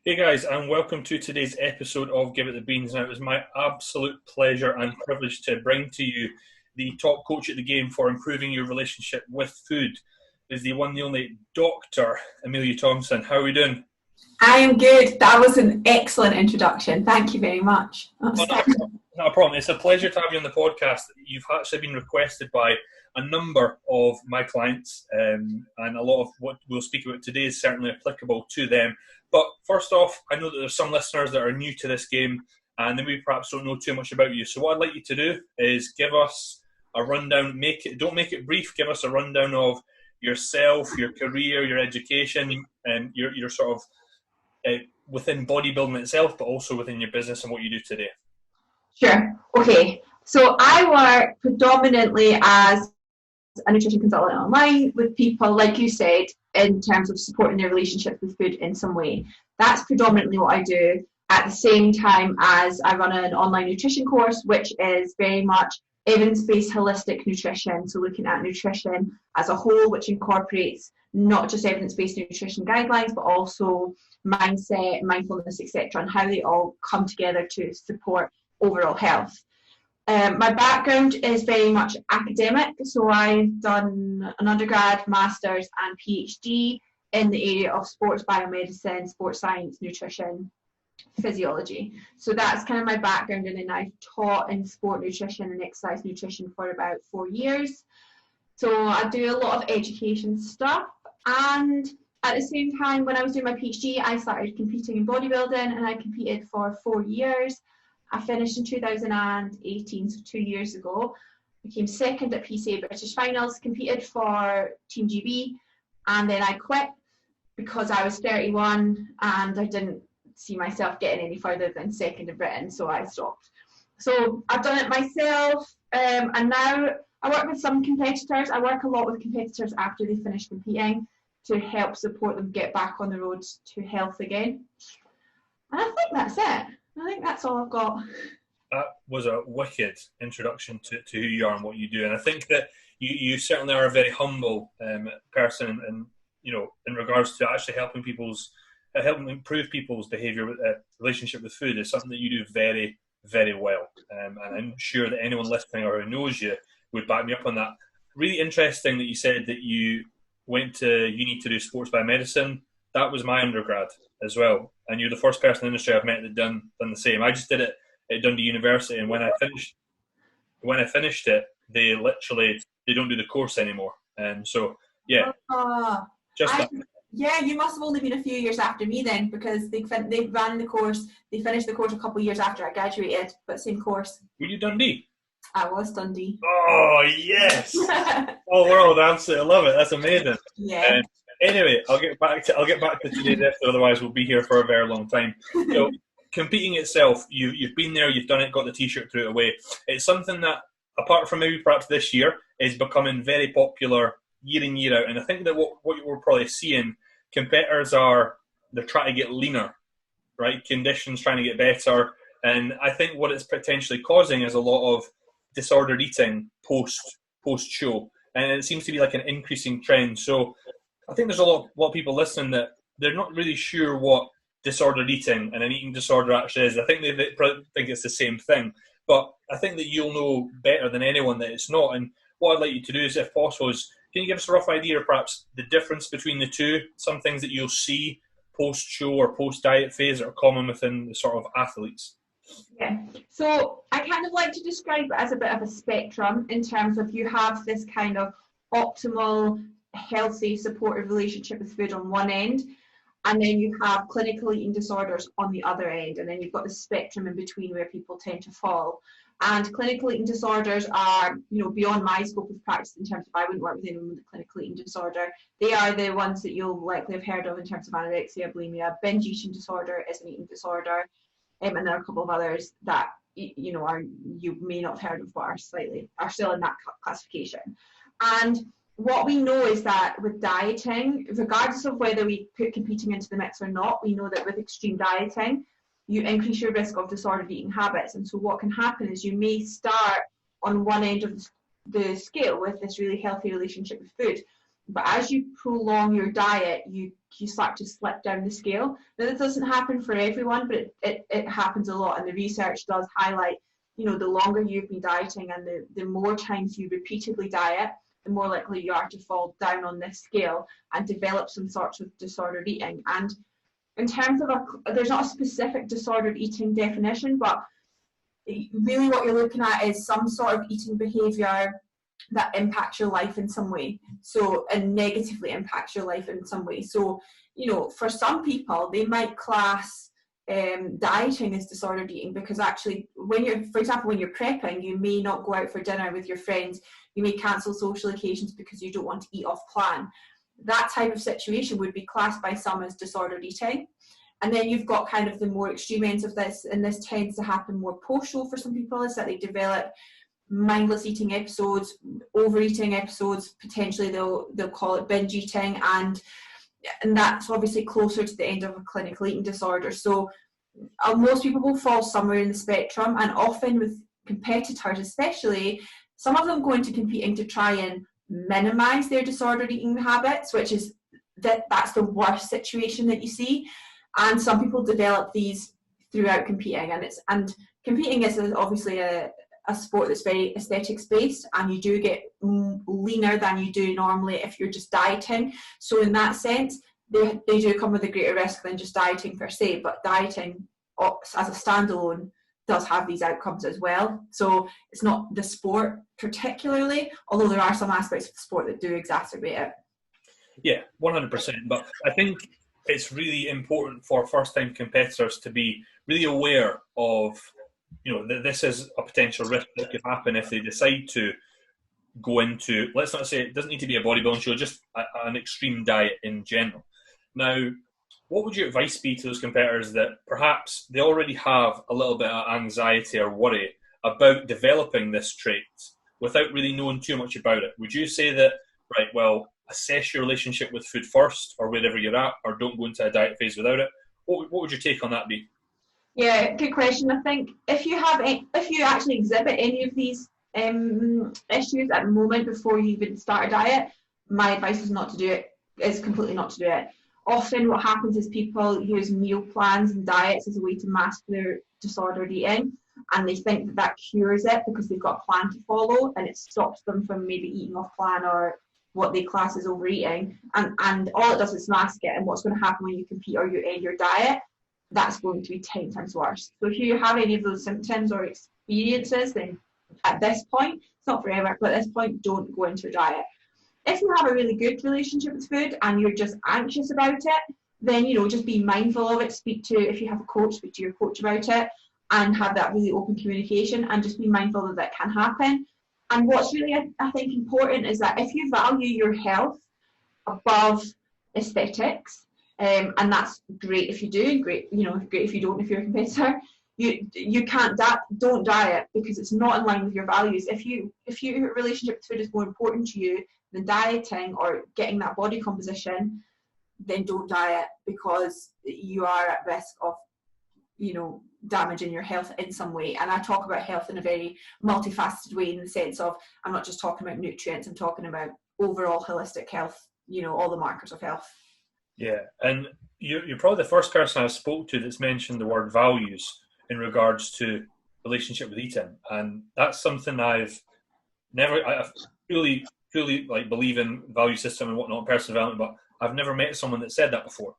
Hey guys, and welcome to today's episode of Give It the Beans. Now, it is my absolute pleasure and privilege to bring to you the top coach at the game for improving your relationship with food. It is the one, the only Dr Emilia Thompson. How are we doing? I am good. That was an excellent introduction. Thank you very much. Oh, not a problem. It's a pleasure to have you on the podcast. You've actually been requested by a number of my clients, and a lot of what we'll speak about today is certainly applicable to them. But first off, I know that there's some listeners that are new to this game and they maybe perhaps don't know too much about you. So what I'd like you to do is give us a rundown. Don't make it brief. Give us a rundown of yourself, your career, your education, and your sort of within bodybuilding itself, but also within your business and what you do today. Sure. Okay. So I work predominantly as a nutrition consultant online with people, like you said, in terms of supporting their relationship with food in some way. That's predominantly what I do, at the same time as I run an online nutrition course, which is very much evidence-based holistic nutrition. So looking at nutrition as a whole, which incorporates not just evidence-based nutrition guidelines, but also mindset, mindfulness, etc., and how they all come together to support overall health. My background is very much academic, so I've done an undergrad, master's and PhD in the area of sports biomedicine, sports science, nutrition, physiology. So that's kind of my background, and then I've taught in sport nutrition and exercise nutrition for about 4 years. So I do a lot of education stuff, and at the same time when I was doing my PhD I started competing in bodybuilding, and I competed for 4 years. I finished in 2018, so 2 years ago. Became second at PCA British Finals, competed for Team GB, and then I quit because I was 31 and I didn't see myself getting any further than second in Britain, so I stopped. So I've done it myself, and now I work with some competitors. I work a lot with competitors after they finish competing to help support them get back on the road to health again. And I think that's it. I think that's all I've got. That was a wicked introduction to who you are and what you do, and I think that you certainly are a very humble person, and in regards to actually helping improve people's behaviour, relationship with food is something that you do very, very well, and I'm sure that anyone listening or who knows you would back me up on that. Really interesting that you said that you went to uni to do sports biomedicine. That was my undergrad as well, and you're the first person in the industry I've met that done the same. I just did it at Dundee University, and when I finished it, they don't do the course anymore. So yeah, yeah, you must have only been a few years after me then, because they ran the course. They finished the course a couple of years after I graduated, but same course. Were you Dundee? I was Dundee. Oh yes! Oh world, I absolutely love it. That's amazing. Yeah. Anyway, I'll get back to today's episode. Otherwise, we'll be here for a very long time. So, competing itself, you've been there, you've done it, got the T-shirt, threw it away. It's something that, apart from maybe perhaps this year, is becoming very popular year in, year out. And I think that what we're probably seeing, competitors they're trying to get leaner, right? Conditions trying to get better, and I think what it's potentially causing is a lot of disordered eating post show, and it seems to be like an increasing trend. So I think there's a lot of people listening that they're not really sure what disordered eating and an eating disorder actually is. I think they probably think it's the same thing, but I think that you'll know better than anyone that it's not. And what I'd like you to do is, if possible, can you give us a rough idea of perhaps the difference between the two, some things that you'll see post-show or post-diet phase that are common within the sort of athletes? Yeah, so I kind of like to describe it as a bit of a spectrum, in terms of you have this kind of optimal, healthy, supportive relationship with food on one end, and then you have clinical eating disorders on the other end, and then you've got the spectrum in between where people tend to fall. And clinical eating disorders are, beyond my scope of practice, in terms of I wouldn't work with anyone with a clinical eating disorder. They are the ones that you'll likely have heard of in terms of anorexia, bulimia. Binge eating disorder is an eating disorder, and there are a couple of others that you may not have heard of, but are still in that classification. And what we know is that with dieting, regardless of whether we put competing into the mix or not, we know that with extreme dieting, you increase your risk of disordered eating habits. And so what can happen is you may start on one end of the scale with this really healthy relationship with food, but as you prolong your diet, you start to slip down the scale. Now, this doesn't happen for everyone, but it happens a lot, and the research does highlight, you know, the longer you've been dieting and the more times you repeatedly diet, the more likely you are to fall down on this scale and develop some sorts of disordered eating. And in terms of there's not a specific disordered eating definition, but really what you're looking at is some sort of eating behaviour that impacts your life in some way, so, and negatively impacts your life in some way. So, you know, for some people, they might class dieting as disordered eating, because actually when you're, for example, when you're prepping, you may not go out for dinner with your friends, you may cancel social occasions because you don't want to eat off plan. That type of situation would be classed by some as disordered eating. And then you've got kind of the more extreme ends of this, and this tends to happen more post-show for some people, is that they develop mindless eating episodes, overeating episodes, potentially they'll call it binge eating, and that's obviously closer to the end of a clinical eating disorder. So most people will fall somewhere in the spectrum, and often with competitors especially, some of them go into competing to try and minimize their disordered eating habits, which is that's the worst situation that you see. And some people develop these throughout competing, and competing is obviously a sport that's very aesthetics based, and you do get leaner than you do normally if you're just dieting. So in that sense, they do come with a greater risk than just dieting per se, but dieting as a standalone does have these outcomes as well. So it's not the sport particularly, although there are some aspects of the sport that do exacerbate it. Yeah, 100%. But I think it's really important for first-time competitors to be really aware of, you know, that this is a potential risk that could happen if they decide to go into, let's not say it doesn't need to be a bodybuilding show, just an extreme diet in general. Now, what would your advice be to those competitors that perhaps they already have a little bit of anxiety or worry about developing this trait without really knowing too much about it? Would you say that, right, well, assess your relationship with food first, or wherever you're at, or don't go into a diet phase without it? What would your take on that be? Yeah, good question. I think if you actually exhibit any of these issues at the moment before you even start a diet, my advice is not to do it. Is completely not to do it. Often what happens is people use meal plans and diets as a way to mask their disordered eating, and they think that that cures it because they've got a plan to follow, and it stops them from maybe eating off plan or what they class as overeating, and all it does is mask it. And what's going to happen when you compete or you end your diet, that's going to be 10 times worse. So if you have any of those symptoms or experiences, then at this point, it's not forever, but at this point, don't go into a diet. If you have a really good relationship with food and you're just anxious about it, then, you know, just be mindful of it. If you have a coach, speak to your coach about it, and have that really open communication, and just be mindful that that can happen. And what's really, I think, important is that if you value your health above aesthetics, and that's great if you do, great if you don't, if you're a competitor, you don't diet because it's not in line with your values. If your relationship with food is more important to you than dieting or getting that body composition, then don't diet, because you are at risk of, you know, damaging your health in some way. And I talk about health in a very multifaceted way, in the sense of I'm not just talking about nutrients, I'm talking about overall holistic health, you know, all the markers of health. Yeah, and you're probably the first person I've spoke to that's mentioned the word values in regards to relationship with eating, and that's something I fully like believe in value system and whatnot, personal development, but I've never met someone that said that before.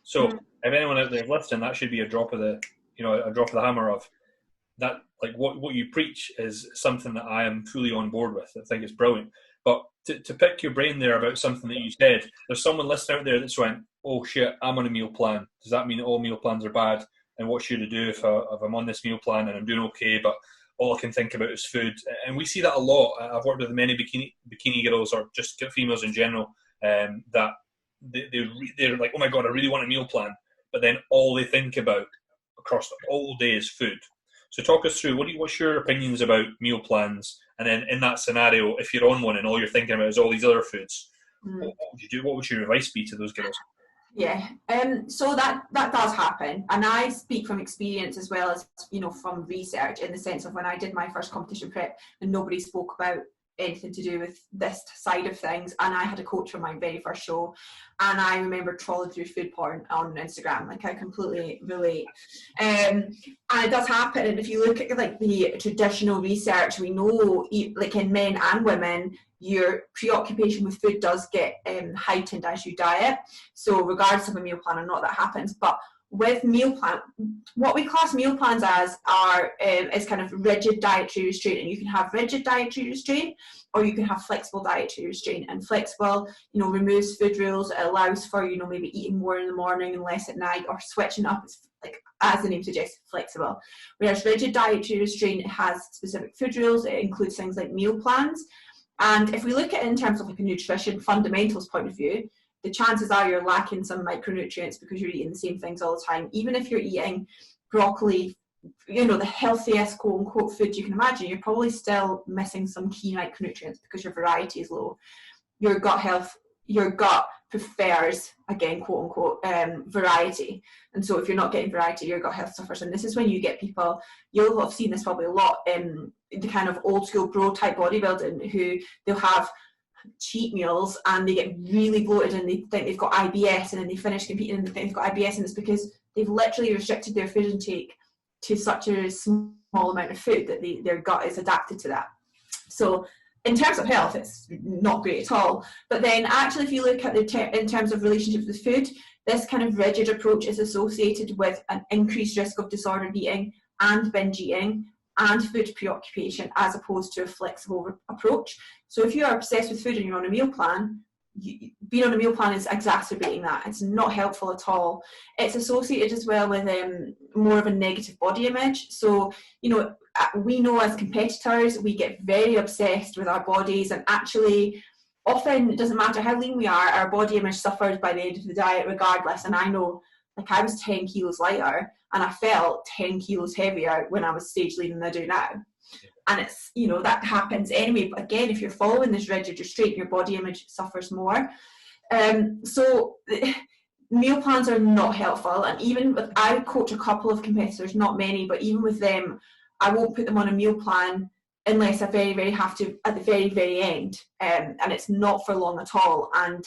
So if anyone out there is listening, that should be a drop of the hammer of that. Like what you preach is something that I am fully on board with. I think it's brilliant. But to pick your brain there about something that you said, there's someone listening out there that's went, oh shit, I'm on a meal plan. Does that mean that all meal plans are bad? And what should I do if I'm on this meal plan and I'm doing okay, but all I can think about is food? And we see that a lot. I've worked with many bikini girls, or just females in general, that they're like, oh my God, I really want a meal plan. But then all they think about across the whole day is food. So talk us through, what's your opinions about meal plans? And then in that scenario, if you're on one and all you're thinking about is all these other foods, what would you do? What would your advice be to those girls? Yeah, so that does happen, and I speak from experience as well as, you know, from research, in the sense of when I did my first competition prep and nobody spoke about anything to do with this side of things, and I had a coach for my very first show, and I remember trawling through food porn on Instagram. Like, I completely relate. And it does happen, and if you look at like the traditional research, we know, like in men and women, your preoccupation with food does get heightened as you diet. So regardless of a meal plan or not, that happens. But with meal plan, what we class meal plans as are is kind of rigid dietary restraint, and you can have rigid dietary restraint or you can have flexible dietary restraint. And flexible, you know, removes food rules. It allows for, you know, maybe eating more in the morning and less at night, or switching up. It's like, as the name suggests, flexible. Whereas rigid dietary restraint has specific food rules. It includes things like meal plans. And if we look at it in terms of like a nutrition fundamentals point of view, the chances are you're lacking some micronutrients because you're eating the same things all the time. Even if you're eating broccoli, you know, the healthiest quote unquote food you can imagine, you're probably still missing some key micronutrients because your variety is low. Your gut prefers, again, quote unquote, variety. And so if you're not getting variety, your gut health suffers. And this is when you get people, you'll have seen this probably a lot in the kind of old school bro type bodybuilding, who they'll have cheat meals and they get really bloated and they think they've got IBS, and then they finish competing and they think they've got IBS, and it's because they've literally restricted their food intake to such a small amount of food that their gut is adapted to that. So in terms of health, it's not great at all. But then actually, if you look at in terms of relationships with food, this kind of rigid approach is associated with an increased risk of disordered eating and binge eating and food preoccupation, as opposed to a flexible approach. So if you are obsessed with food and you're on a meal plan, being on a meal plan is exacerbating that. It's not helpful at all. It's associated as well with more of a negative body image. So, you know, we know as competitors, we get very obsessed with our bodies, and actually often it doesn't matter how lean we are, our body image suffers by the end of the diet regardless. And I know, like, I was 10 kilos lighter and I felt 10 kilos heavier when I was stage lean than I do now. And it's, you know, that happens anyway. But again, if you're following this rigid restraint, your body image suffers more. So meal plans are not helpful. And even with, I coach a couple of competitors, not many, but even with them, I won't put them on a meal plan unless I very, very have to at the very, very end. And it's not for long at all. And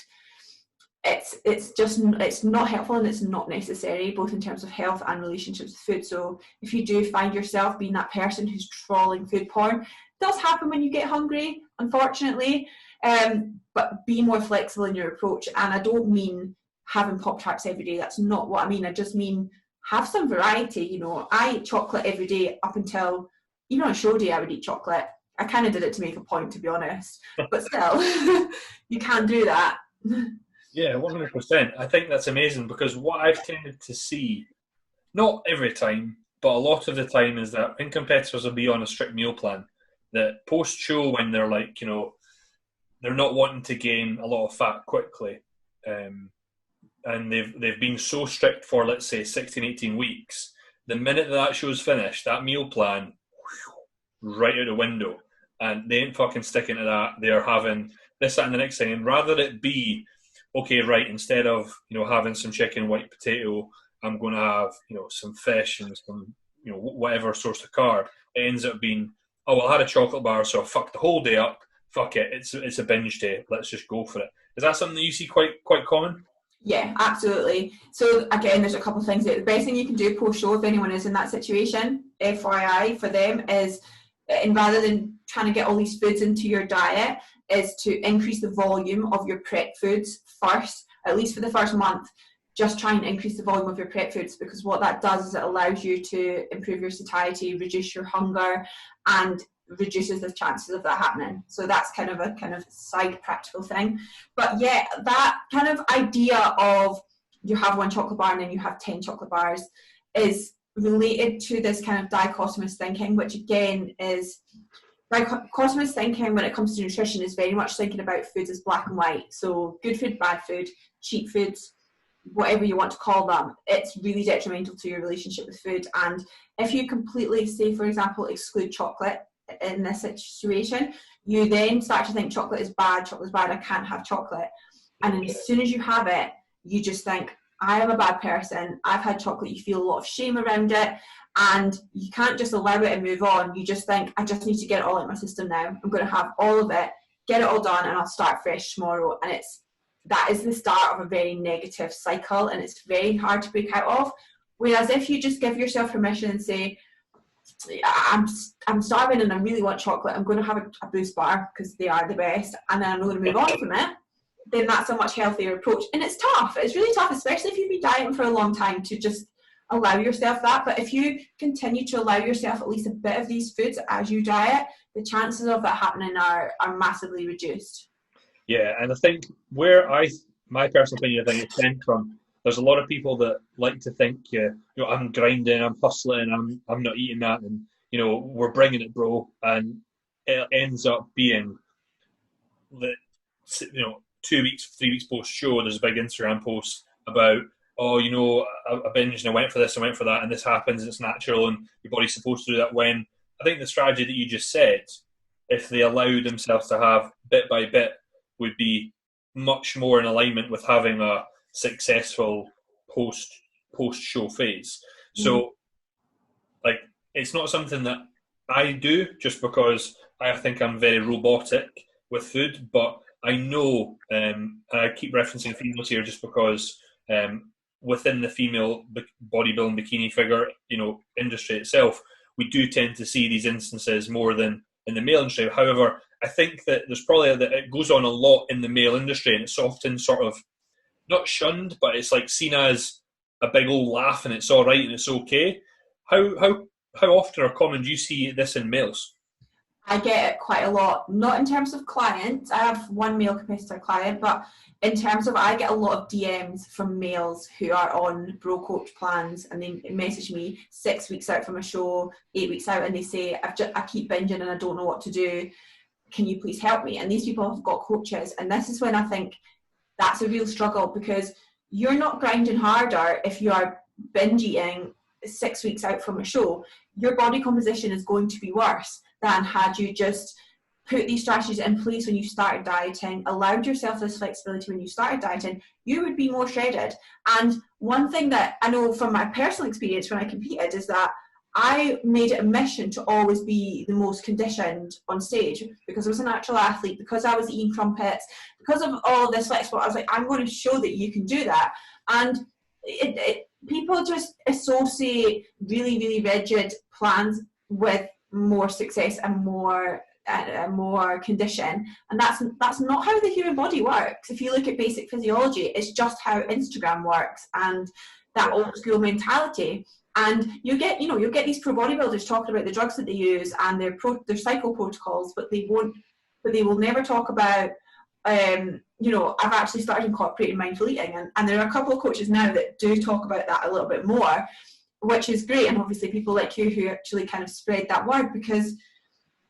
it's not helpful, and it's not necessary, both in terms of health and relationships with food. So if you do find yourself being that person who's trawling food porn, it does happen when you get hungry, unfortunately, but be more flexible in your approach. And I don't mean having Pop-Tarts every day. That's not what I mean. I just mean have some variety. You know, I eat chocolate every day up until, even on show day, I would eat chocolate. I kind of did it to make a point, to be honest, but still, you can do that. Yeah, 100%. I think that's amazing, because what I've tended to see, not every time, but a lot of the time, is that when competitors will be on a strict meal plan, that post-show, when they're like, you know, they're not wanting to gain a lot of fat quickly, and they've been so strict for, let's say, 16, 18 weeks, the minute that show's finished, that meal plan, right out the window, and they ain't fucking sticking to that. They're having this, that, and the next thing, and rather it be, okay, right, instead of, you know, having some chicken, white potato, I'm going to have, you know, some fish and some, you know, whatever source of carb. It ends up being, oh, well, I had a chocolate bar, so I fucked the whole day up. Fuck it, it's a binge day. Let's just go for it. Is that something that you see quite common? Yeah, absolutely. So again, there's a couple of things. The best thing you can do post-show, if anyone is in that situation, FYI for them, is, and rather than trying to get all these foods into your diet, is to increase the volume of your prep foods first, at least for the first month. Just try and increase the volume of your prep foods, because what that does is it allows you to improve your satiety, reduce your hunger, and reduces the chances of that happening. So that's kind of a side practical thing. But yeah, that kind of idea of you have one chocolate bar and then you have 10 chocolate bars is related to this kind of dichotomous thinking, which again is, dichotomous thinking when it comes to nutrition is very much thinking about foods as black and white. So good food, bad food, cheat foods, whatever you want to call them. It's really detrimental to your relationship with food. And if you completely, say for example, exclude chocolate in this situation, you then start to think chocolate is bad, I can't have chocolate. And then as soon as you have it, you just think, I am a bad person, I've had chocolate, you feel a lot of shame around it, and you can't just allow it and move on. You just think, I just need to get it all in my system now. I'm going to have all of it, get it all done, and I'll start fresh tomorrow. And that is the start of a very negative cycle, and it's very hard to break out of. Whereas if you just give yourself permission and say, I'm starving and I really want chocolate, I'm going to have a Boost bar because they are the best, and then I'm going to move on from it, then that's a much healthier approach. And it's tough. It's really tough, especially if you've been dieting for a long time, to just allow yourself that. But if you continue to allow yourself at least a bit of these foods as you diet, the chances of that happening are massively reduced. Yeah, and I think my personal opinion, I think it stems from, there's a lot of people that like to think, I'm grinding, I'm hustling, I'm not eating that, and we're bringing it, bro. And it ends up being that 2 weeks, 3 weeks post show, there's a big Instagram post about, I binged and I went for this, I went for that, and this happens, and it's natural, and your body's supposed to do that. When I think the strategy that you just said, if they allowed themselves to have bit by bit, would be much more in alignment with having a successful post show phase. So it's not something that I do just because I think I'm very robotic with food, but I know, and I keep referencing females here just because within the female bodybuilding bikini figure industry itself, we do tend to see these instances more than in the male industry. However, I think that there's probably that it goes on a lot in the male industry, and it's often sort of not shunned, but it's like seen as a big old laugh and it's all right and it's okay. How often or common do you see this in males? I get it quite a lot, not in terms of clients. I have one male competitor client, but in terms of, I get a lot of DMs from males who are on bro coach plans, and they message me 6 weeks out from a show, 8 weeks out, and they say, I keep binging and I don't know what to do. Can you please help me? And these people have got coaches, and this is when I think that's a real struggle, because you're not grinding harder if you are binge eating 6 weeks out from a show. Your body composition is going to be worse than had you just put these strategies in place when you started dieting, allowed yourself this flexibility when you started dieting. You would be more shredded. And one thing that I know from my personal experience when I competed is that I made it a mission to always be the most conditioned on stage, because I was a natural athlete, because I was eating crumpets, because of all of this flexible. I was like, I'm going to show that you can do that. And people just associate really, really rigid plans with more success and more condition, and that's not how the human body works. If you look at basic physiology, it's just how Instagram works, and that old school mentality. And you get these pro bodybuilders talking about the drugs that they use and their cycle protocols, but they will never talk about I've actually started incorporating mindful eating, and there are a couple of coaches now that do talk about that a little bit more, which is great. And obviously people like you who actually kind of spread that word, because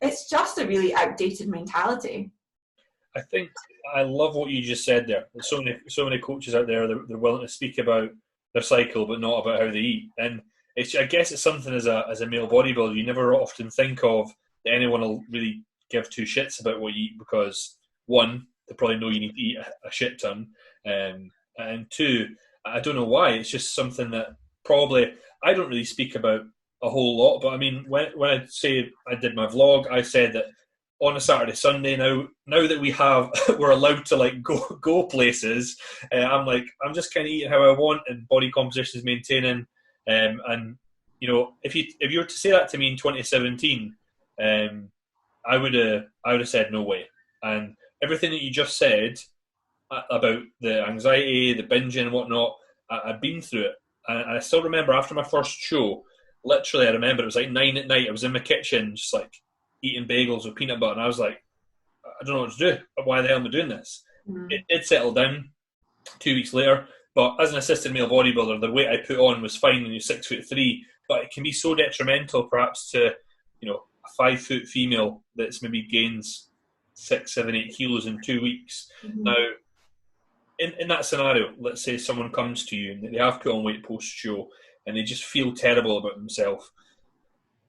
it's just a really outdated mentality. I think I love what you just said there. There's so many coaches out there, they're willing to speak about their cycle but not about how they eat. And I guess it's something as a male bodybuilder you never often think of, that anyone will really give two shits about what you eat, because one, they probably know you need to eat a shit ton, and two, I don't know why, it's just something that probably I don't really speak about a whole lot. But I mean, when I say I did my vlog, I said that on a Saturday, Sunday, now that we're allowed to like go places, I'm just kind of eating how I want, and body composition is maintaining. And if you were to say that to me in 2017, I would have said no way. And everything that you just said about the anxiety, the binging and whatnot, I'd been through it. And I still remember after my first show, literally, I remember it was like 9 at night. I was in my kitchen, just like eating bagels with peanut butter, and I was like, I don't know what to do. Why the hell am I doing this? It did settle down 2 weeks later, but as an assistant male bodybuilder, the weight I put on was fine when you're 6'3", but it can be so detrimental, perhaps, to a 5 foot female that's maybe gains 6, 7, 8 kilos in 2 weeks. Now, in that scenario, let's say someone comes to you and they have put on weight post-show and they just feel terrible about themselves.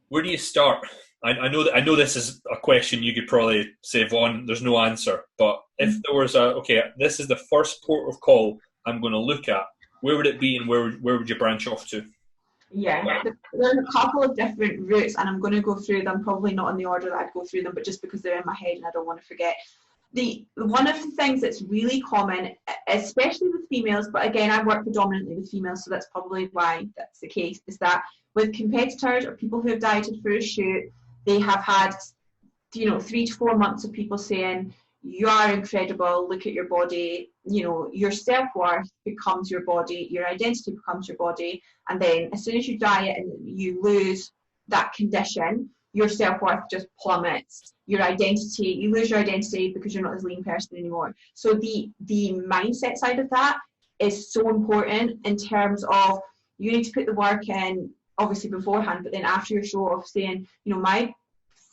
Where do you start? I know this is a question you could probably say, Vaughn, there's no answer. But if there was this is the first port of call I'm going to look at, where would it be, and where would you branch off to? Yeah, there's a couple of different routes, and I'm going to go through them, probably not in the order that I'd go through them, but just because they're in my head and I don't want to forget. One of the things that's really common, especially with females, but again, I work predominantly with females, so that's probably why that's the case, is that with competitors or people who have dieted for a shoot, they have had, 3 to 4 months of people saying, you are incredible, look at your body, your self-worth becomes your body, your identity becomes your body, and then as soon as you diet and you lose that condition, your self-worth just plummets. You lose your identity because you're not this lean person anymore. So the mindset side of that is so important in terms of you need to put the work in, obviously beforehand, but then after your show of saying, my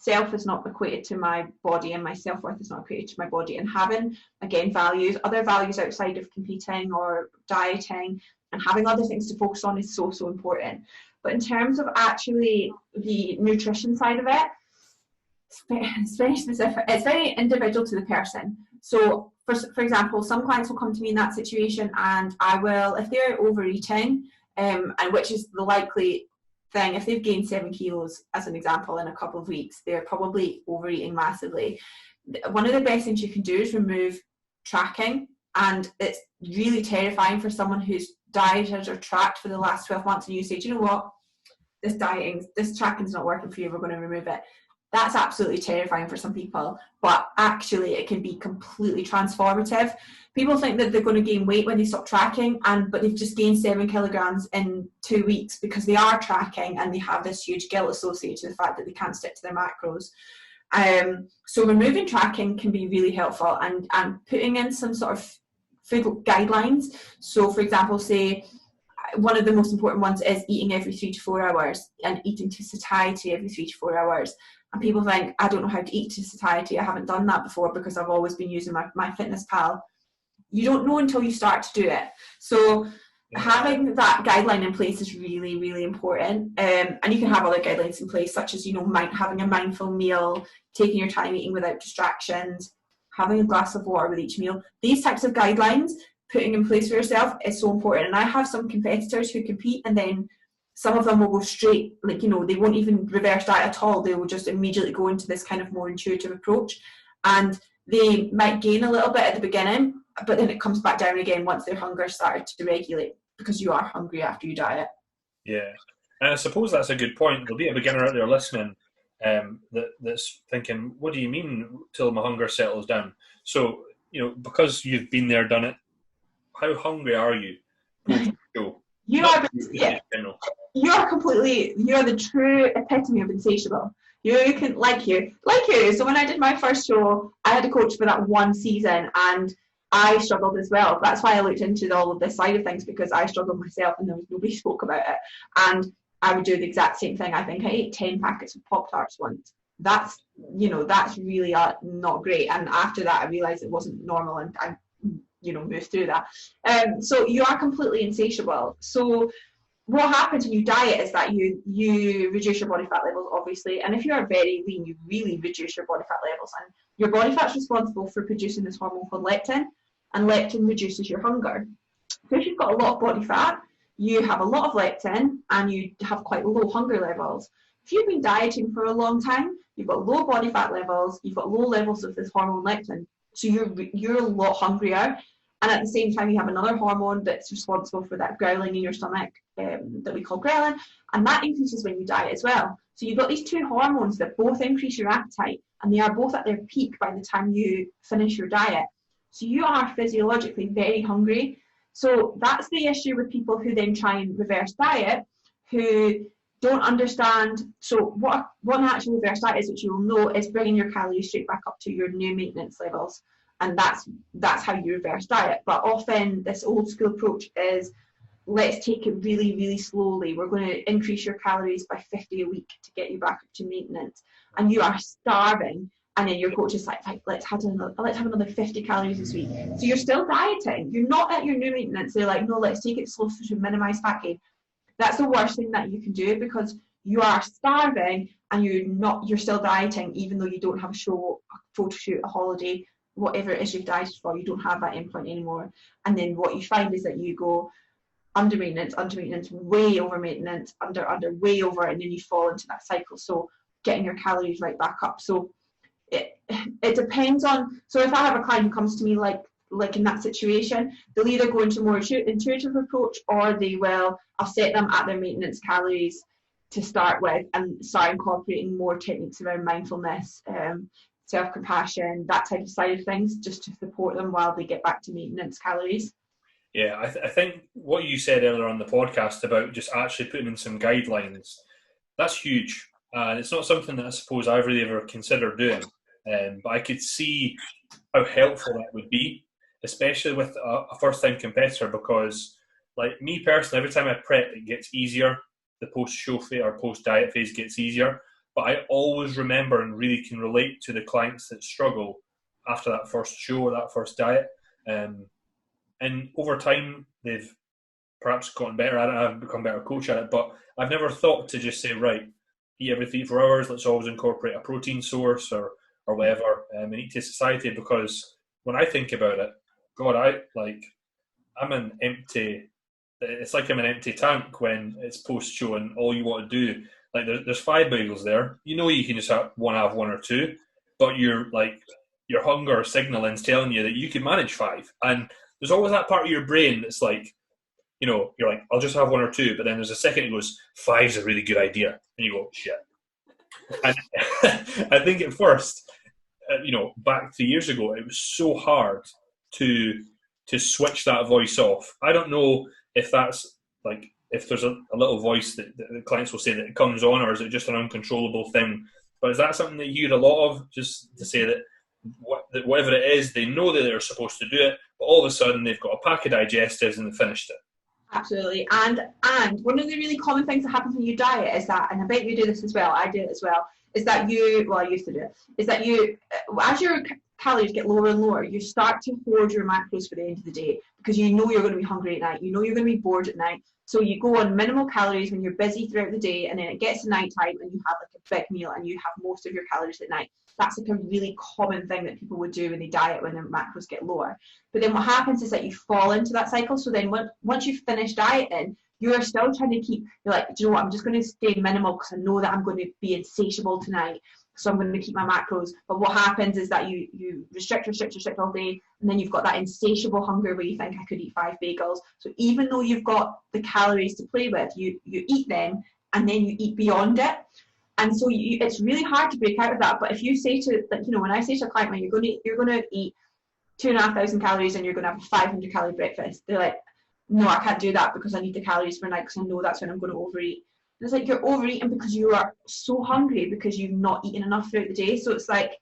self is not equated to my body and my self-worth is not equated to my body, and having, again, other values outside of competing or dieting, and having other things to focus on is so, so important. But in terms of actually the nutrition side of it, it's very specific. It's very individual to the person. So for example, some clients will come to me in that situation, and I will, if they're overeating, and which is the likely thing, if they've gained 7 kilos as an example in a couple of weeks, they're probably overeating massively. One of the best things you can do is remove tracking, and it's really terrifying for someone who's dieted or tracked for the last 12 months and you say, do you know what, this tracking's not working for you, we're going to remove it. That's absolutely terrifying for some people, but actually it can be completely transformative. People think that they're going to gain weight when they stop tracking, but they've just gained 7 kilograms in 2 weeks because they are tracking, and they have this huge guilt associated to the fact that they can't stick to their macros. So removing tracking can be really helpful, and putting in some sort of food guidelines. So for example, say one of the most important ones is eating every 3 to 4 hours and eating to satiety every 3 to 4 hours. And people think, I don't know how to eat to satiety. I haven't done that before because I've always been using my fitness pal. You don't know until you start to do it. So having that guideline in place is really, really important. And you can have other guidelines in place, such as, having a mindful meal, taking your time eating without distractions, having a glass of water with each meal. These types of guidelines, putting in place for yourself, is so important. And I have some competitors who compete, and then some of them will go straight, they won't even reverse diet at all. They will just immediately go into this kind of more intuitive approach. And they might gain a little bit at the beginning, but then it comes back down again once their hunger started to regulate, because you are hungry after you diet. Yeah. And I suppose that's a good point. There'll be a beginner out there listening that's thinking, what do you mean till my hunger settles down? So, because you've been there, done it, how hungry are you? You are the true epitome of insatiable. You can, like you. So when I did my first show, I had a coach for that one season, and I struggled as well. That's why I looked into all of this side of things, because I struggled myself and nobody spoke about it. And I would do the exact same thing. I think I ate 10 packets of Pop-Tarts once. That's really not great. And after that, I realized it wasn't normal, and I move through that. So you are completely insatiable. So what happens when you diet is that you reduce your body fat levels, obviously, and if you are very lean, you really reduce your body fat levels, and your body fat's responsible for producing this hormone called leptin, and leptin reduces your hunger. So if you've got a lot of body fat, you have a lot of leptin, and you have quite low hunger levels. If you've been dieting for a long time, you've got low body fat levels, you've got low levels of this hormone leptin, so you're a lot hungrier. And at the same time, you have another hormone that's responsible for that growling in your stomach that we call ghrelin, and that increases when you diet as well. So you've got these two hormones that both increase your appetite, and they are both at their peak by the time you finish your diet. So you are physiologically very hungry. So that's the issue with people who then try and reverse diet, who don't understand. So what an actual reverse diet is, which you will know, is bringing your calories straight back up to your new maintenance levels. And that's how you reverse diet. But often this old school approach is, let's take it really, really slowly. We're going to increase your calories by 50 a week to get you back up to maintenance. And you are starving. And then your coach is like, let's have another 50 calories this week. So you're still dieting. You're not at your new maintenance. They're like, no, let's take it slow to minimize fat gain. That's the worst thing that you can do, because you are starving and you're still dieting, even though you don't have a show, a photo shoot, a holiday, whatever it is you've dieted for. You don't have that endpoint anymore. And then what you find is that you go, under maintenance, way over maintenance, under, way over, and then you fall into that cycle. So getting your calories right back up. So it depends on. So if I have a client who comes to me like in that situation, they'll either go into more intuitive approach, or they will. I'll set them at their maintenance calories to start with, and start incorporating more techniques around mindfulness, self-compassion, that type of side of things, just to support them while they get back to maintenance calories. Yeah, I think what you said earlier on the podcast about just actually putting in some guidelines, that's huge. And it's not something that I suppose I've really ever considered doing. But I could see how helpful that would be, especially with a first-time competitor, because, like me personally, every time I prep, it gets easier. The post-show phase or post-diet phase gets easier. But I always remember and really can relate to the clients that struggle after that first show or that first diet. And over time, they've perhaps gotten better at it. I've become a better coach at it. But I've never thought to just say, right, eat every 3 to 4 hours. Let's always incorporate a protein source or whatever, and eat to satiety. Because when I think about it, God, I'm an empty. It's like I'm an empty tank when it's post-show and all you want to do. Like there's 5 bagels there. You know you can just have one or 2, but your hunger signaling's telling you that you can manage 5. And there's always that part of your brain that's like, you're like, I'll just have 1 or 2, but then there's a second that goes, 5's a really good idea, and you go, shit. And I think at first, back 3 years ago, it was so hard to switch that voice off. I don't know if that's like, if there's a little voice that the clients will say that it comes on, or is it just an uncontrollable thing? But is that something that you hear a lot of, just to say that whatever it is, they know that they're supposed to do it, but all of a sudden they've got a pack of digestives and they've finished it? Absolutely. And one of the really common things that happens when you diet is that, and I bet you do this as well, I do it as well, is that I used to do it, is that as your calories get lower and lower, you start to hoard your macros for the end of the day, because you know you're going to be hungry at night, you know you're going to be bored at night, so you go on minimal calories when you're busy throughout the day, and then it gets to night time and you have like a big meal and you have most of your calories at night. That's like a really common thing that people would do when they diet, when their macros get lower. But then what happens is that you fall into that cycle. So then once you've finished dieting, you're still trying to keep, you're like, do you know what, I'm just going to stay minimal because I know that I'm going to be insatiable tonight. So I'm going to keep my macros. But what happens is that you restrict all day, and then you've got that insatiable hunger where you think, I could eat 5 bagels. So even though you've got the calories to play with, you eat them, and then you eat beyond it. And so it's really hard to break out of that. But if you say to, when I say to a client, you're going to eat 2,500 calories and you're going to have a 500 calorie breakfast, they're like, no, I can't do that because I need the calories for night, because I know that's when I'm going to overeat. And it's like, you're overeating because you are so hungry because you've not eaten enough throughout the day. So it's like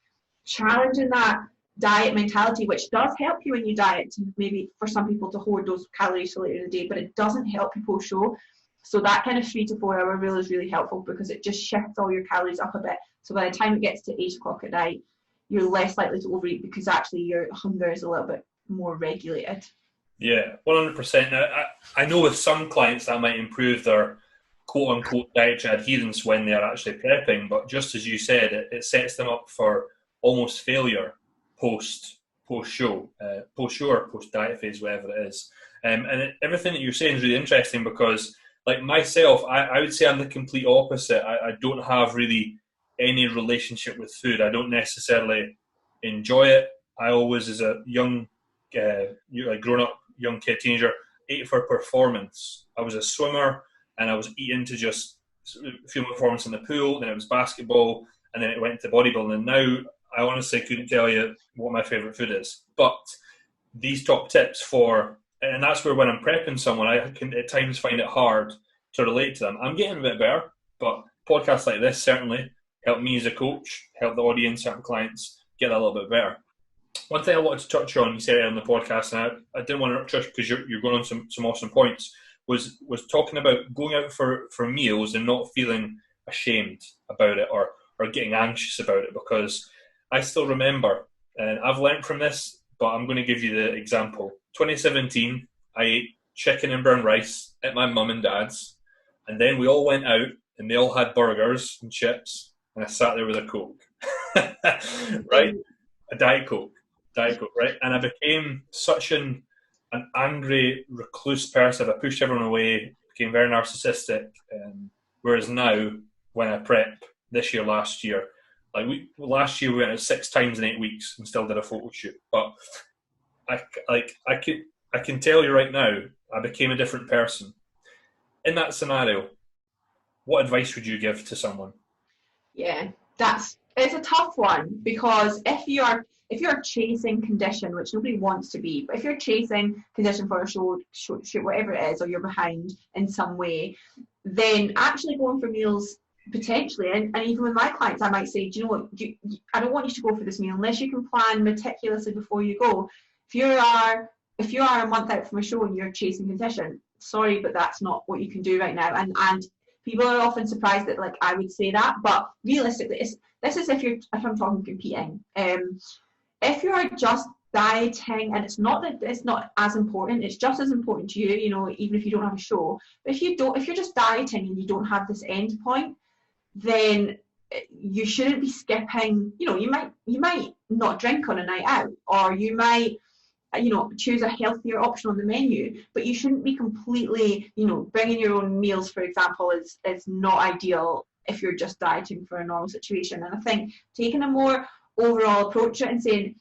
challenging that diet mentality, which does help you when you diet, to maybe for some people to hoard those calories for later in the day, but it doesn't help you post show. So that kind of 3 to 4 hour rule is really helpful, because it just shifts all your calories up a bit. So by the time it gets to 8 o'clock at night, you're less likely to overeat, because actually your hunger is a little bit more regulated. Yeah, 100%. Now, I know with some clients that might improve their quote-unquote dietary adherence when they're actually prepping, but just as you said, it sets them up for almost failure post-show or post-diet phase, whatever it is. Everything that you're saying is really interesting, because like myself, I would say I'm the complete opposite. I don't have really any relationship with food. I don't necessarily enjoy it. I always, as a young, grown-up, young kid, teenager, ate for performance. I was a swimmer, and I was eating to just feel my performance in the pool. Then it was basketball, and then it went to bodybuilding. And now I honestly couldn't tell you what my favourite food is. But these top tips and that's where when I'm prepping someone, I can at times find it hard to relate to them. I'm getting a bit better, but podcasts like this certainly help me as a coach, help the audience, help clients get that a little bit better. One thing I wanted to touch on, you said it on the podcast, and I didn't want to touch because you're going on some awesome points, was talking about going out for meals and not feeling ashamed about it or getting anxious about it, because I still remember, and I've learned from this, but I'm going to give you the example. 2017, I ate chicken and brown rice at my mum and dad's, and then we all went out and they all had burgers and chips, and I sat there with a Coke, right? A Diet Coke, right? And I became such an an angry, recluse person. I pushed everyone away, became very narcissistic. Whereas now, when I prep, this year, last year, last year we went out 6 times in 8 weeks and still did a photo shoot. But I can tell you right now, I became a different person. In that scenario, what advice would you give to someone? Yeah, it's a tough one, because if you're chasing condition, which nobody wants to be, but if you're chasing condition for a shoot, whatever it is, or you're behind in some way, then actually going for meals potentially, and even with my clients, I might say, do you know what, I don't want you to go for this meal unless you can plan meticulously before you go. If you are a month out from a show and you're chasing condition, sorry, but that's not what you can do right now. And people are often surprised that I would say that, but realistically, this is if I'm talking competing. If you're just dieting, and it's not that it's not as important, it's just as important to you, even if you don't have a show. But if you're just dieting and you don't have this end point, then you shouldn't be skipping. You might not drink on a night out, or you might choose a healthier option on the menu, but you shouldn't be completely, bringing your own meals, for example, is not ideal if you're just dieting for a normal situation. And I think taking a more overall approach to it and saying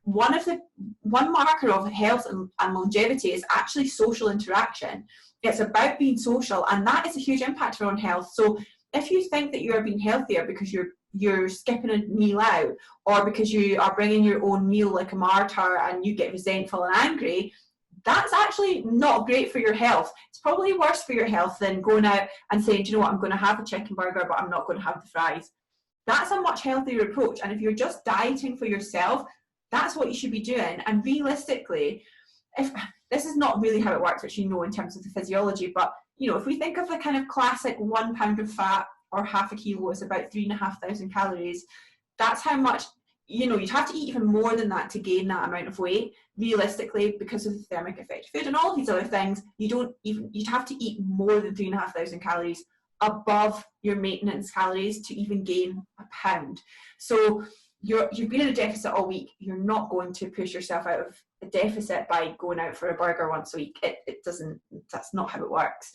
one marker of health and longevity is actually social interaction. It's about being social, and that is a huge impact on health. So if you think that you are being healthier because you're skipping a meal out, or because you are bringing your own meal like a martyr and you get resentful and angry, that's actually not great for your health. It's probably worse for your health than going out and saying, do you know what, I'm going to have a chicken burger, but I'm not going to have the fries. That's a much healthier approach. And if you're just dieting for yourself, that's what you should be doing. And realistically, if this is not really how it works, which in terms of the physiology, but if we think of the kind of classic 1 pound of fat or half a kilo is about 3,500 calories, that's how much, you'd have to eat even more than that to gain that amount of weight, realistically, because of the thermic effect of food and all of these other things. You'd have to eat more than 3,500 calories above your maintenance calories to even gain a pound. So you've been in a deficit all week. You're not going to push yourself out of a deficit by going out for a burger once a week. That's not how it works.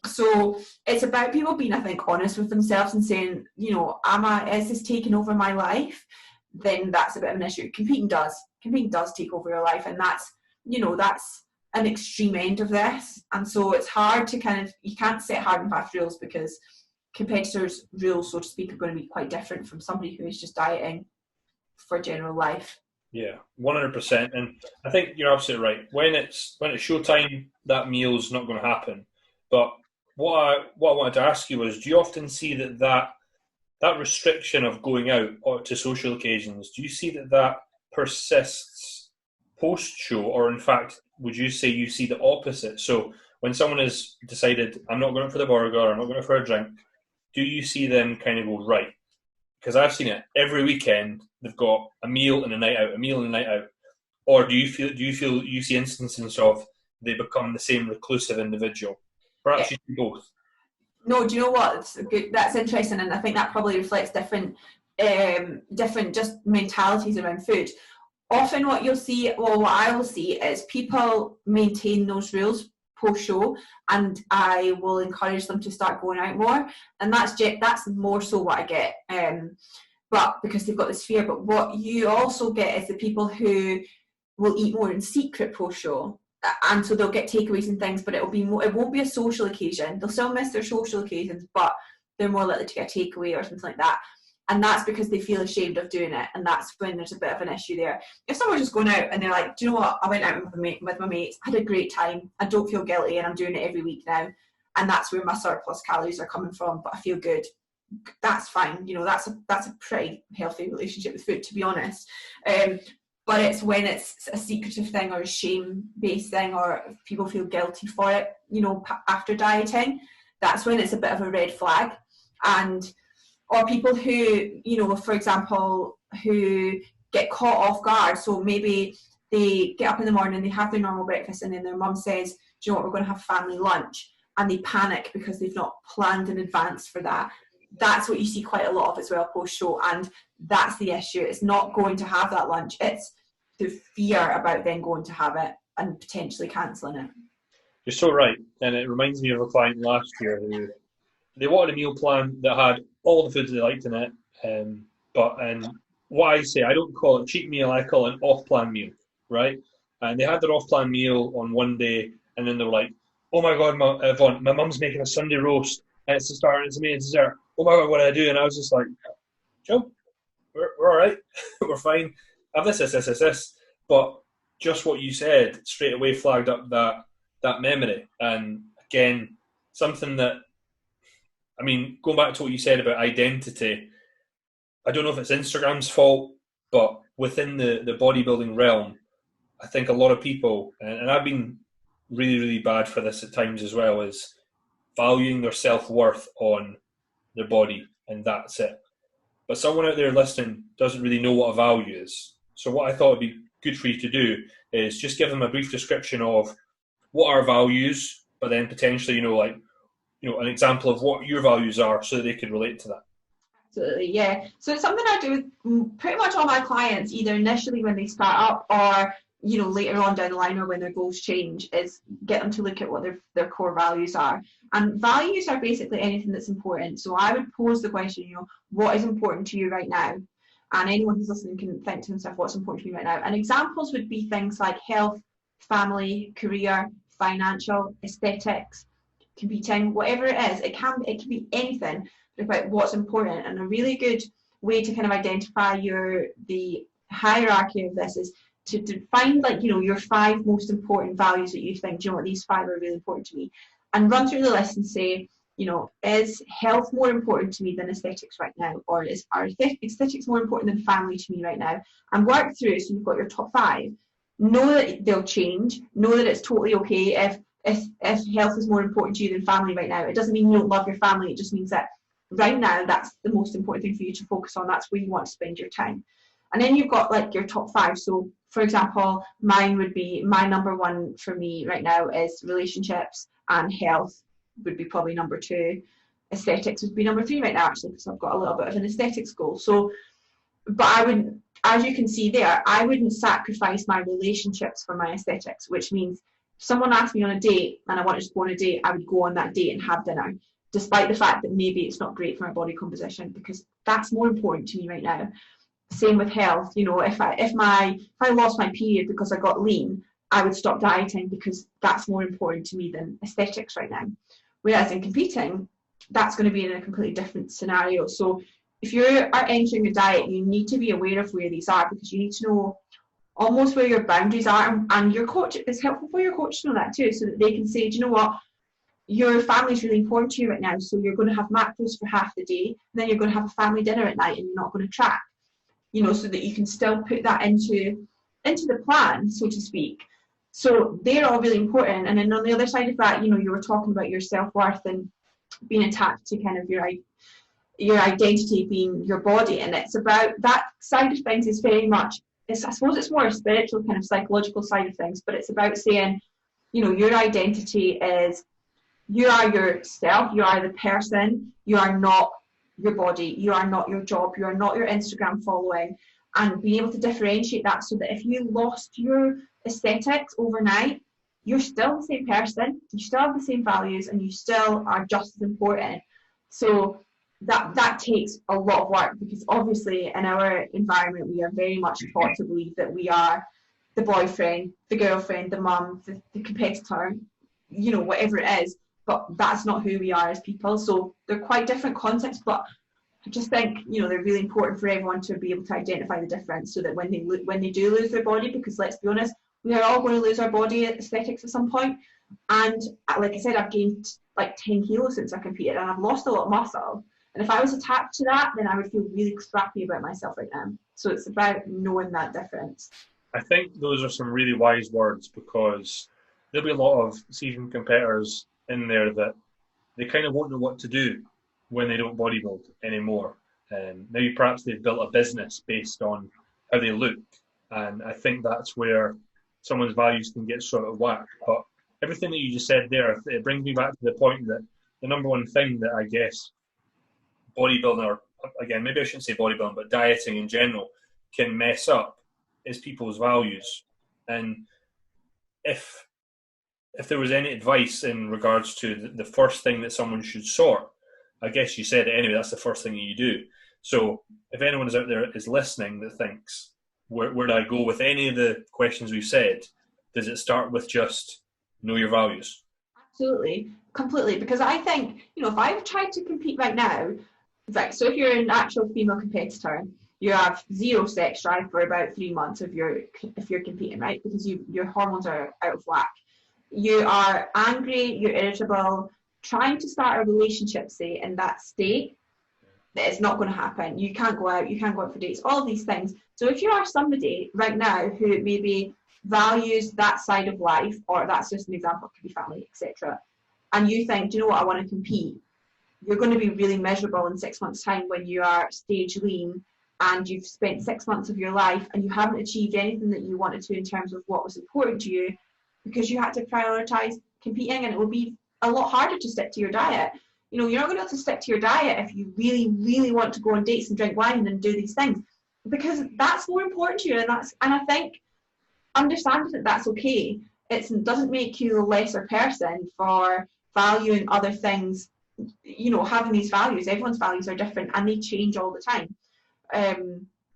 So it's about people being, I think, honest with themselves and saying, is this taking over my life? Then that's a bit of an issue. Competing does take over your life, and that's an extreme end of this. And so it's hard to you can't set hard and fast rules, because competitors' rules, so to speak, are going to be quite different from somebody who is just dieting for general life. Yeah, 100%. And I think you're absolutely right. When it's showtime, that meal's not going to happen. But what I wanted to ask you was, do you often see that restriction of going out or to social occasions, do you see that persists post-show, or in fact, would you say you see the opposite? So when someone has decided, I'm not going for the burger, I'm not going for a drink, do you see them kind of go, right? Because I've seen it every weekend. They've got a meal and a night out, a meal and a night out. Or do you feel you see instances of they become the same reclusive individual? Perhaps you see both. No, do you know what? That's interesting, and I think that probably reflects different just mentalities around food. Often what you'll see, what I will see, is people maintain those rules post-show, and I will encourage them to start going out more, and that's more so what I get, but because they've got this fear. But what you also get is the people who will eat more in secret post-show, and so they'll get takeaways and things, but it won't be a social occasion. They'll still miss their social occasions, but they're more likely to get a takeaway or something like that. And that's because they feel ashamed of doing it, and that's when there's a bit of an issue there. If someone's just going out and they're like, do you know what, I went out with my mates, had a great time, I don't feel guilty, and I'm doing it every week now, and that's where my surplus calories are coming from, but I feel good, that's fine. That's a pretty healthy relationship with food, to be honest. But it's when it's a secretive thing or a shame-based thing, or if people feel guilty for it, after dieting, that's when it's a bit of a red flag. Or people who, for example, who get caught off guard. So maybe they get up in the morning, they have their normal breakfast, and then their mum says, do you know what, we're going to have family lunch. And they panic because they've not planned in advance for that. That's what you see quite a lot of as well post-show. And that's the issue. It's not going to have that lunch. It's the fear about then going to have it. and potentially cancelling it. You're so right, and it reminds me of a client last year who they wanted a meal plan that had all the foods they liked in it, and what I say, I don't call it cheat meal, I call it an off-plan meal, right? And they had their off-plan meal on one day, and then they were like, "Oh my God, Yvonne, my mum's making a Sunday roast, and it's the start, and it's a main dessert. Oh my God, what do I do?" And I was just like, "Joe, we're all right, we're fine. I have this. But just what you said straight away flagged up that memory. And again, something that, I mean, going back to what you said about identity, I don't know if it's Instagram's fault, but within the bodybuilding realm, I think a lot of people, and I've been really, really bad for this at times as well, is valuing their self-worth on their body, and that's it. But someone out there listening doesn't really know what a value is. So what I thought would be good for you to do is just give them a brief description of what are values, but then potentially, an example of what your values are so that they could relate to that. Absolutely, yeah. So it's something I do with pretty much all my clients, either initially when they start up or later on down the line or when their goals change, is get them to look at what their core values are. And values are basically anything that's important. So I would pose the question, what is important to you right now? And anyone who's listening can think to themselves, what's important to me right now? And examples would be things like health, family, career, financial, aesthetics, competing, whatever it is. It can be anything about what's important. And a really good way to kind of identify the hierarchy of this is to find your 5 most important values that you think, what, these 5 are really important to me, and run through the list and say, is health more important to me than aesthetics right now, or are aesthetics more important than family to me right now, and work through it. So you've got your top 5. Know that they'll change. Know that it's totally okay if health is more important to you than family right now. It doesn't mean you don't love your family. It just means that right now that's the most important thing for you to focus on. That's where you want to spend your time. And then you've got your top 5. So for example, mine would be, my number 1 for me right now is relationships, and health would be probably number 2. Aesthetics would be number 3 right now, actually, because I've got a little bit of an aesthetics goal. So, but I would, as you can see there, I wouldn't sacrifice my relationships for my aesthetics, which means if someone asked me on a date and I wanted to go on a date, I would go on that date and have dinner, despite the fact that maybe it's not great for my body composition, because that's more important to me right now. Same with health. If I lost my period because I got lean, I would stop dieting because that's more important to me than aesthetics right now. Whereas in competing, that's going to be in a completely different scenario. So if you are entering a diet, you need to be aware of where these are, because you need to know almost where your boundaries are, and your coach, it's helpful for your coach to know that too, so that they can say, do you know what, your family is really important to you right now, so you're going to have macros for half the day, and then you're going to have a family dinner at night, and you're not going to track, so that you can still put that into the plan, so to speak. So they're all really important. And then on the other side of that, you were talking about your self-worth and being attached to kind of your identity being your body, and it's about that side of things is very much, I suppose it's more a spiritual kind of psychological side of things, but it's about saying, your identity is, you are yourself, you are the person, you are not your body, you are not your job, you are not your Instagram following, and being able to differentiate that, so that if you lost your aesthetics overnight, you're still the same person, you still have the same values, and you still are just as important. So that takes a lot of work, because obviously in our environment we are very much taught to believe that we are the boyfriend, the girlfriend, the mum, the competitor, whatever it is, but that's not who we are as people. So they're quite different concepts, but I just think they're really important for everyone to be able to identify the difference, so that when they do lose their body, because let's be honest, we are all going to lose our body aesthetics at some point. And like I said, I've gained 10 kilos since I competed, and I've lost a lot of muscle. And if I was attached to that, then I would feel really crappy about myself right now. So it's about knowing that difference. I think those are some really wise words, because there'll be a lot of seasoned competitors in there that they kind of won't know what to do when they don't bodybuild anymore. Maybe perhaps they've built a business based on how they look. And I think that's where someone's values can get sort of whacked. But everything that you just said there, it brings me back to the point that the number one thing that I guess bodybuilding, or again, maybe I shouldn't say bodybuilding, but dieting in general can mess up is people's values. And if there was any advice in regards to the first thing that someone should sort, I guess you said it anyway, that's the first thing that you do. So if anyone is out there is listening that thinks, where do I go with any of the questions we've said? Does it start with just know your values? Absolutely, completely. Because I think, if I tried to compete right now, right, so if you're an actual female competitor, you have zero sex drive for about 3 months if you're competing, right? Because your hormones are out of whack. You are angry, you're irritable, trying to start a relationship, say, in that state, that it's not going to happen. You can't go out for dates, all of these things. So if you are somebody right now who maybe values that side of life, or that's just an example, it could be family, etc., and you think, do you know what, I want to compete, you're going to be really miserable in 6 months' time when you are stage lean and you've spent 6 months of your life and you haven't achieved anything that you wanted to in terms of what was important to you, because you had to prioritize competing, and it will be a lot harder to stick to your diet. You're not going to be able to stick to your diet if you really, really want to go on dates and drink wine and do these things, because that's more important to you. And I think understanding that that's okay. It doesn't make you a lesser person for valuing other things. Having these values, everyone's values are different and they change all the time.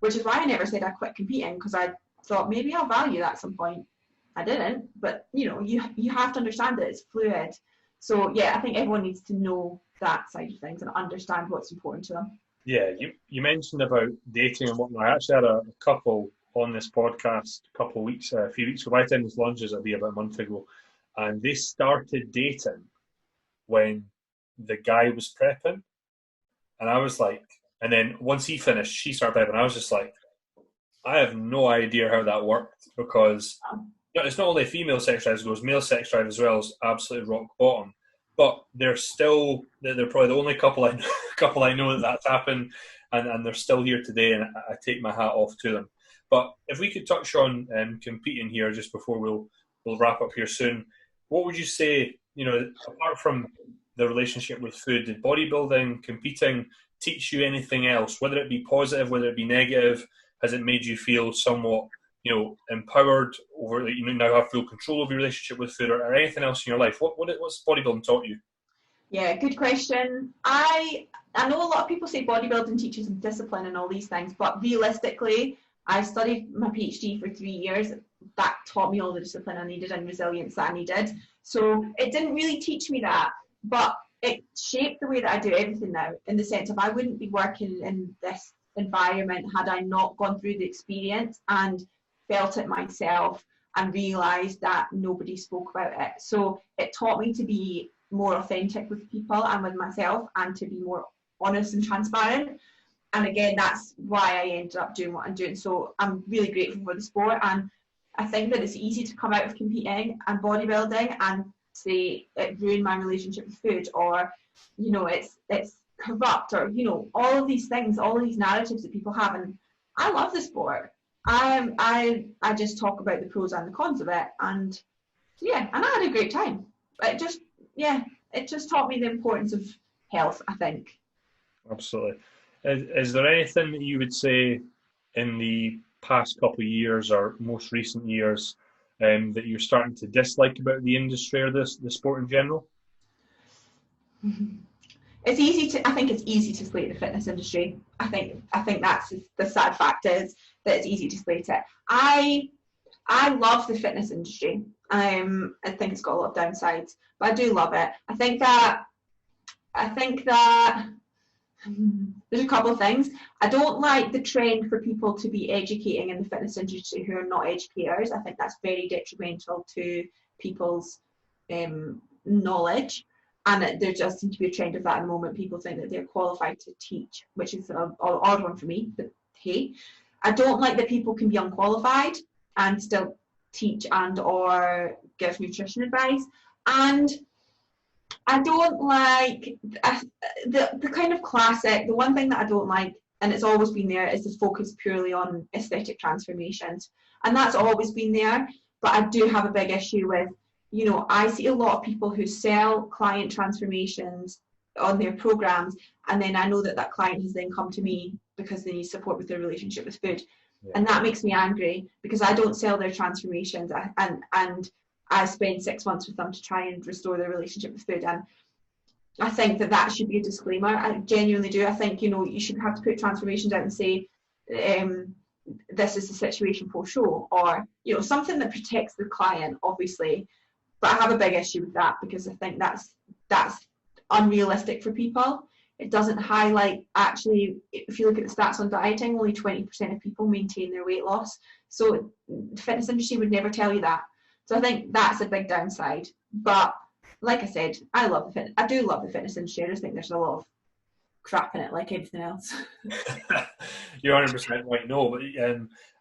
Which is why I never said I quit competing, because I thought maybe I'll value that at some point. I didn't, but you have to understand that it's fluid. So yeah, I think everyone needs to know that side of things and understand what's important to them. Yeah, you mentioned about dating and whatnot. I actually had a couple on this podcast a few weeks ago. By the time this launches, it'll be about a month ago, and they started dating when the guy was prepping, and I was like, and then once he finished, she started prepping. I was just like, I have no idea how that worked, because it's not only female sex drive goes, male sex drive as well is absolutely rock bottom. But they're probably the only couple I know that's happened, and they're still here today, and I take my hat off to them. But if we could touch on competing here just before we'll wrap up here soon, what would you say, apart from the relationship with food, did bodybuilding, competing teach you anything else, whether it be positive, whether it be negative? Has it made you feel somewhat, empowered over that you now have full control of your relationship with food, or anything else in your life? What's bodybuilding taught you? Yeah, good question. I know a lot of people say bodybuilding teaches them discipline and all these things, but realistically, I studied my PhD for 3 years. That taught me all the discipline I needed and resilience that I needed. So it didn't really teach me that, but it shaped the way that I do everything now, in the sense of I wouldn't be working in this environment had I not gone through the experience and felt it myself and realised that nobody spoke about it. So it taught me to be more authentic with people and with myself, and to be more honest and transparent. And again, that's why I ended up doing what I'm doing. So I'm really grateful for the sport, and I think that it's easy to come out of competing and bodybuilding and say it ruined my relationship with food, or it's corrupt, or all of these things, all of these narratives that people have. And I love the sport. I just talk about the pros and the cons of it, and I had a great time. It just taught me the importance of health, I think. Absolutely. Is there anything that you would say in the past couple of years or most recent years that you're starting to dislike about the industry or the sport in general? I think it's easy to slate the fitness industry. I think that's the sad fact, is that it's easy to slate it. I love the fitness industry. I think it's got a lot of downsides, but I do love it. I think that there's a couple of things. I don't like the trend for people to be educating in the fitness industry who are not educators. I think that's very detrimental to people's knowledge. And there just seems to be a trend of that at the moment. People think that they're qualified to teach, which is an odd one for me. But hey, I don't like that people can be unqualified and still teach and or give nutrition advice. And I don't like the kind of classic, the one thing that I don't like, and it's always been there, is the focus purely on aesthetic transformations. And that's always been there. But I do have a big issue with, I see a lot of people who sell client transformations on their programs, and then I know that client has then come to me because they need support with their relationship with food. Yeah. And that makes me angry, because I don't sell their transformations, and I spend 6 months with them to try and restore their relationship with food. And I think that should be a disclaimer. I genuinely do. I think, you should have to put transformations out and say, this is the situation for show, or, something that protects the client, obviously. But I have a big issue with that, because I think that's unrealistic for people. It doesn't highlight, actually, if you look at the stats on dieting, only 20% of people maintain their weight loss. So the fitness industry would never tell you that. So I think that's a big downside. But like I said, I do love the fitness industry. I just think there's a lot of crap in it, like everything else. You're 100% right. No, but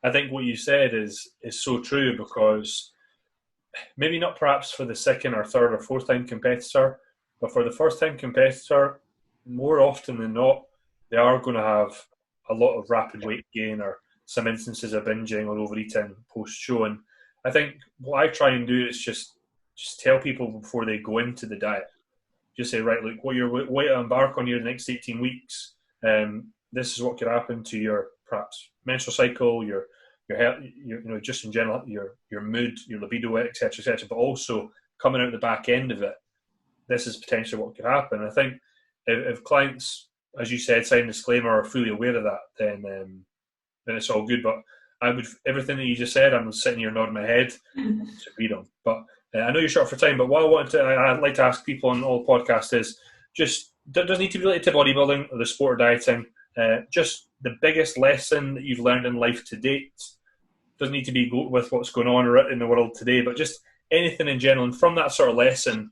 I think what you said is so true, because maybe not perhaps for the second or third or fourth time competitor, but for the first time competitor, more often than not, they are going to have a lot of rapid weight gain or some instances of binging or overeating post-show. And I think what I try and do is just tell people before they go into the diet, just say, right, look, what you're way to embark on here the next 18 weeks, this is what could happen to your perhaps menstrual cycle, your health, just in general, your mood, your libido, etc., but also coming out the back end of it, this is potentially what could happen. I think if clients, as you said, sign a disclaimer, are fully aware of that, then it's all good. But everything that you just said, I'm sitting here nodding my head to read on. But I know you're short for time, but what I'd like to ask people on all podcasts is, just, it doesn't need to be related to bodybuilding or the sport or dieting, just the biggest lesson that you've learned in life to date. Doesn't need to be with what's going on in the world today, but just anything in general. And from that sort of lesson,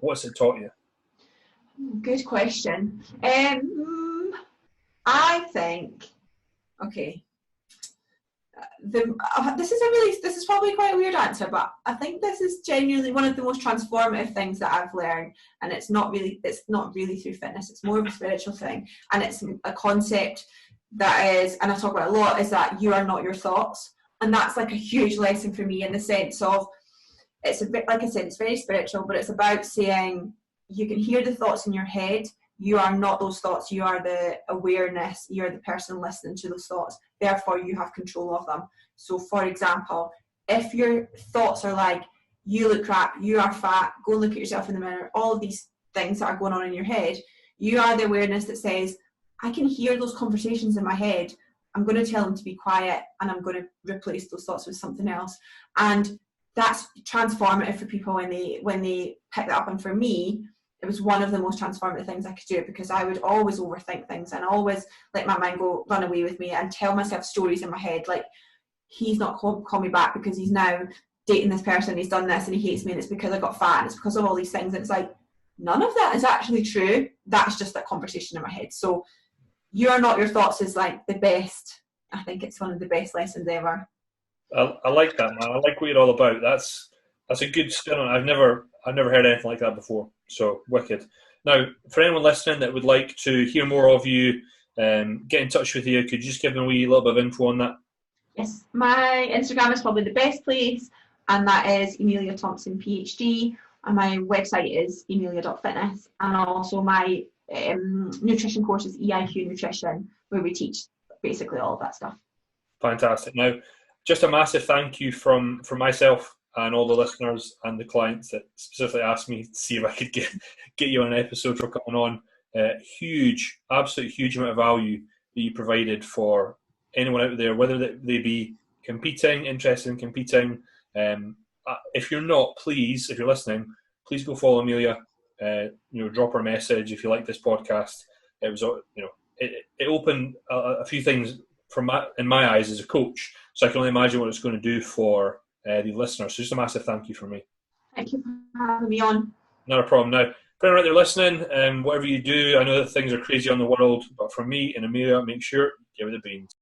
what's it taught you? Good question. I think, okay, this is probably quite a weird answer, but I think this is genuinely one of the most transformative things that I've learned, and it's not really through fitness. It's more of a spiritual thing, and it's a concept that is, and I talk about a lot, is that you are not your thoughts. And that's like a huge lesson for me, in the sense of, it's a bit, like I said, it's very spiritual, but it's about saying, you can hear the thoughts in your head. You are not those thoughts. You are the awareness. You are the person listening to those thoughts. Therefore, you have control of them. So, for example, if your thoughts are like, you look crap, you are fat, go and look at yourself in the mirror, all of these things that are going on in your head, you are the awareness that says, I can hear those conversations in my head. I'm going to tell them to be quiet, and I'm going to replace those thoughts with something else. And that's transformative for people when they pick that up. And for me, it was one of the most transformative things I could do, because I would always overthink things and always let my mind run away with me, and tell myself stories in my head like, he's not call me back because he's now dating this person, he's done this and he hates me, and it's because I got fat, and it's because of all these things. And it's like, none of that is actually true. That's just that conversation in my head. So you are not your thoughts is like the best. I think it's one of the best lessons ever. I like that, man. I like what you're all about. That's a good spin on it. I've never heard anything like that before. So wicked. Now, for anyone listening that would like to hear more of you, get in touch with you, could you just give them a wee little bit of info on that? Yes, my Instagram is probably the best place, and that is Emilia Thompson PhD, and my website is emilia.fitness, and also my nutrition course is EIQ Nutrition, where we teach basically all of that stuff. Fantastic. Now, just a massive thank you from myself and all the listeners and the clients that specifically asked me to see if I could get you on an episode for coming on. Absolute huge amount of value that you provided for anyone out there, whether they be competing, interested in competing. If you're not, please, if you're listening, please go follow Emilia. Drop her a message if you like this podcast. It was, it opened a few things in my eyes as a coach. So I can only imagine what it's going to do for the listeners. So just a massive thank you from me. Thank you for having me on. Not a problem. Now, for anyone out there listening, whatever you do, I know that things are crazy on the world, but for me and Emilia, make sure you give it the beans.